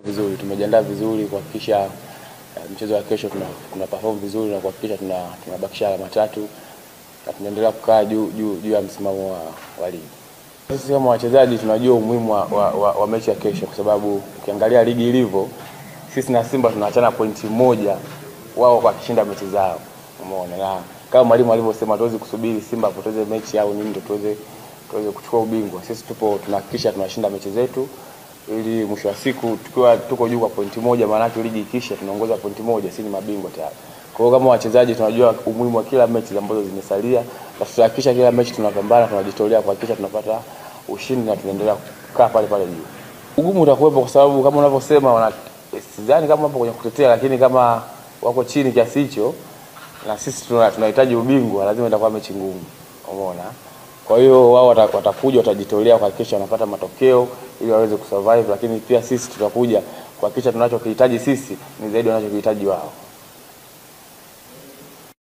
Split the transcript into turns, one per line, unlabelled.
Vizuri, tumejiandaa vizuri kuhakikisha mchezo wa kesho tuna perform vizuri na kuhakikisha tunabakisha alama 3 na tunaendelea kukaa juu ya msimamo wa ligi. Sisi kama wachezaji tunajua umuhimu wa mechi ya kesho, kwa sababu ukiangalia ligi ilivyo, sisi na Simba tunaachana pointi moja wao kwa kushinda mechi zao. Umeona, na kama mwalimu alivyosema tuweze kusubiri Simba apoteze mechi au nini ndio tuweze kuchukua ubingwa. Sisi tunahakikisha tunashinda mechi zetu ili mwisho wa siku tukiwa tuko juu kwa pointi moja, maana yake ligi ikisha tunaongoza pointi moja, sisi ni mabingwa tayari. Kwa hiyo kama wachezaji tunajua umuhimu wa kila mechi ambazo zimesalia, na tutahakikisha kila mechi tunapambana, tunajitolea kuhakikisha tunapata ushindi na tunaendelea kukaa pale juu. Ugumu utakuwepo kwa sababu kama unavyosema sidhani kama hapo kwenye kutetea, lakini kama wako chini kiasi hicho na sisi tunahitaji ubingwa, lazima itakuwa mechi ngumu. Umeona? Kwa hiyo wao watakuja, watajitolea kuhakikisha wanapata matokeo ili waweze kusurvive, lakini pia sisi tutakuja kuhakikisha tunachokihitaji sisi ni zaidi wanachokihitaji wao.